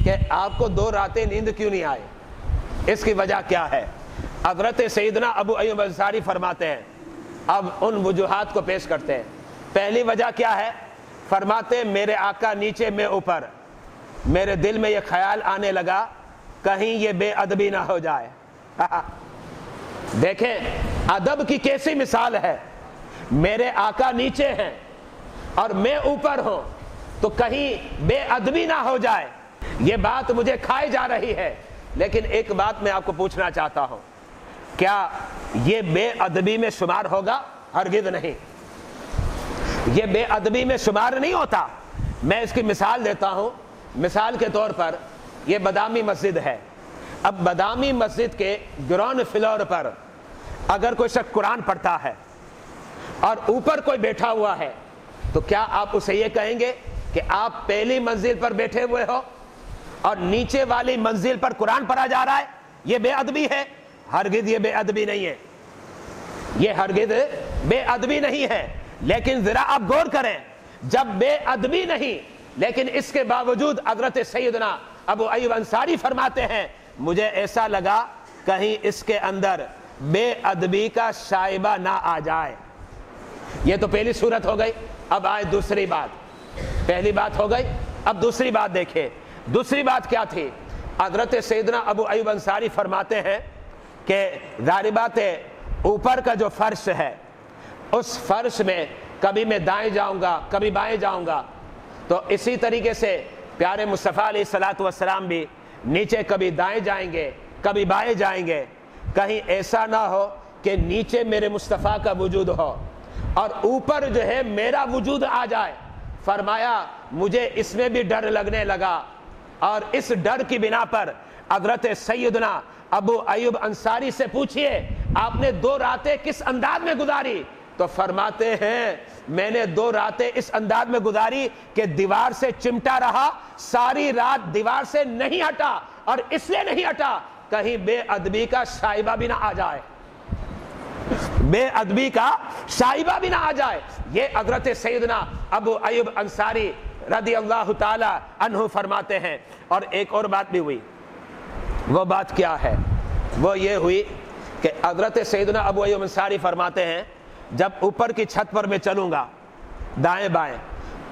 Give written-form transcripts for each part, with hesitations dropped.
کہ آپ کو 2 راتیں نیند کیوں نہیں آئی، اس کی وجہ کیا ہے؟ حضرت سیدنا ابو ایوب انصاری فرماتے ہیں، اب ان وجوہات کو پیش کرتے ہیں۔ پہلی وجہ کیا ہے؟ فرماتے میرے آقا نیچے میں اوپر، میرے دل میں یہ خیال آنے لگا کہیں یہ بے ادبی نہ ہو جائے۔ دیکھیں ادب کی کیسی مثال ہے، میرے آقا نیچے ہیں اور میں اوپر ہوں، تو کہیں بے ادبی نہ ہو جائے، یہ بات مجھے کھائی جا رہی ہے۔ لیکن ایک بات میں آپ کو پوچھنا چاہتا ہوں، کیا یہ بے ادبی میں شمار ہوگا؟ ہرگز نہیں، یہ بے ادبی میں شمار نہیں ہوتا۔ میں اس کی مثال دیتا ہوں۔ مثال کے طور پر یہ بادامی مسجد ہے، اب بادامی مسجد کے گراؤنڈ فلور پر اگر کوئی شخص قرآن پڑھتا ہے اور اوپر کوئی بیٹھا ہوا ہے، تو کیا آپ اسے یہ کہیں گے کہ آپ پہلی منزل پر بیٹھے ہوئے ہو اور نیچے والی منزل پر قرآن پڑھا جا رہا ہے؟ یہ بے ادبی ہے؟ ہرگز یہ بے ادبی نہیں ہے، یہ ہرگز بے ادبی نہیں ہے۔ لیکن ذرا آپ غور کریں، جب بے ادبی نہیں لیکن اس کے باوجود حضرت سیدنا ابو ایوب انصاری فرماتے ہیں مجھے ایسا لگا کہیں اس کے اندر بے ادبی کا شائبہ نہ آ جائے۔ یہ تو پہلی صورت ہو گئی۔ اب آئے دوسری بات، پہلی بات ہو گئی، اب دوسری بات دیکھیں۔ دوسری بات کیا تھی؟ حضرت سیدنا ابو ایوب انصاری فرماتے ہیں کہ ظاہر بات ہے اوپر کا جو فرش ہے اس فرش میں کبھی میں دائیں جاؤں گا کبھی بائیں جاؤں گا، تو اسی طریقے سے پیارے مصطفیٰ علیہ الصلوۃ والسلام بھی نیچے کبھی دائیں جائیں گے کبھی بائیں جائیں گے، کہیں ایسا نہ ہو کہ نیچے میرے مصطفیٰ کا وجود ہو اور اوپر جو ہے میرا وجود آ جائے۔ فرمایا مجھے اس میں بھی ڈر لگنے لگا، اور اس ڈر کی بنا پر حضرت سیدنا ابو ایوب انصاری سے پوچھئے آپ نے 2 راتیں کس انداز میں گزاری؟ تو فرماتے ہیں میں نے 2 راتیں اس انداز میں گزاری کہ دیوار سے چمٹا رہا، ساری رات دیوار سے نہیں ہٹا، اور اس لیے نہیں ہٹا کہیں بے ادبی کا شائبہ بھی نہ آ جائے، بے ادبی کا شائبہ بھی نہ آ جائے۔ یہ حضرت سیدنا ابو ایوب انصاری رضی اللہ تعالی عنہ فرماتے ہیں۔ اور ایک اور بات بھی ہوئی، وہ بات کیا ہے؟ وہ یہ ہوئی کہ حضرت سیدنا ابو ایوب انصاری فرماتے ہیں جب اوپر کی چھت پر میں چلوں گا دائیں بائیں،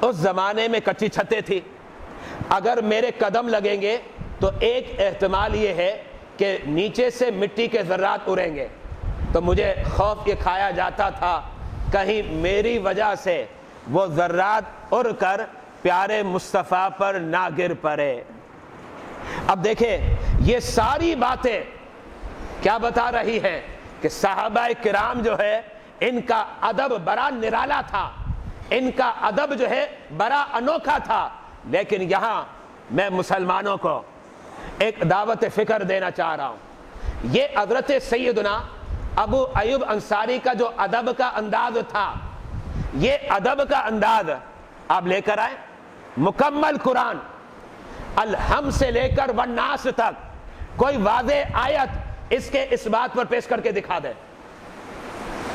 اس زمانے میں کچی چھتیں تھی، اگر میرے قدم لگیں گے تو ایک احتمال یہ ہے کہ نیچے سے مٹی کے ذرات اڑیں گے، تو مجھے خوف یہ کھایا جاتا تھا کہیں میری وجہ سے وہ ذرات اڑ کر پیارے مصطفیٰ پر نہ گر پڑے۔ اب دیکھیں یہ ساری باتیں کیا بتا رہی ہیں کہ صحابہ کرام جو ہے ان کا ادب بڑا نرالا تھا، ان کا ادب جو ہے بڑا انوکھا تھا۔ لیکن یہاں میں مسلمانوں کو ایک دعوت فکر دینا چاہ رہا ہوں، یہ حضرت سیدنا ابو ایوب انصاری کا جو ادب کا انداز تھا، یہ ادب کا انداز آپ لے کر آئیں، مکمل قرآن الحم سے لے کر والناس تک کوئی واضح آیت اس کے اس بات پر پیش کر کے دکھا دیں،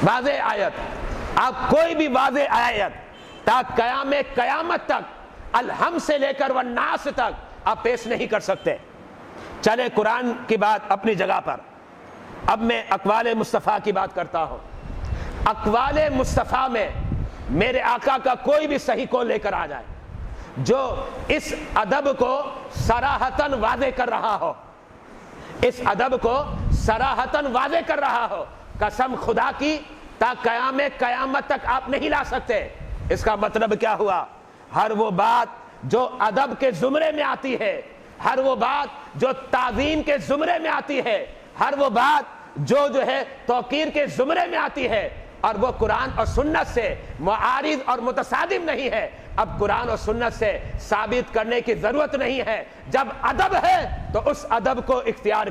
واضح آیت، آپ کوئی بھی واضح آیت تا قیام قیامت تک الحم سے لے کر والناس تک آپ پیش نہیں کر سکتے۔ چلے قرآن کی بات اپنی جگہ پر، اب میں اقوال مصطفیٰ کی بات کرتا ہوں۔ اقوال مصطفیٰ میں میرے آقا کا کوئی بھی صحیح قول لے کر آ جائے جو اس ادب کو صراحتاً واضح کر رہا ہو، اس ادب کو صراحتاً واضح کر رہا ہو، قسم خدا کی تا قیام قیامت تک آپ نہیں لا سکتے۔ اس کا مطلب کیا ہوا؟ ہر وہ بات جو ادب کے زمرے میں آتی ہے، ہر وہ بات جو تعظیم کے زمرے میں آتی ہے، ہر وہ بات جو ہے توقیر کے زمرے میں آتی ہے، اور وہ قرآن اور سنت سے معارض اور متصادم نہیں ہے، اب قرآن اور سنت سے ثابت کرنے کی ضرورت نہیں ہے۔ جب ادب ہے تو اس ادب کو اختیار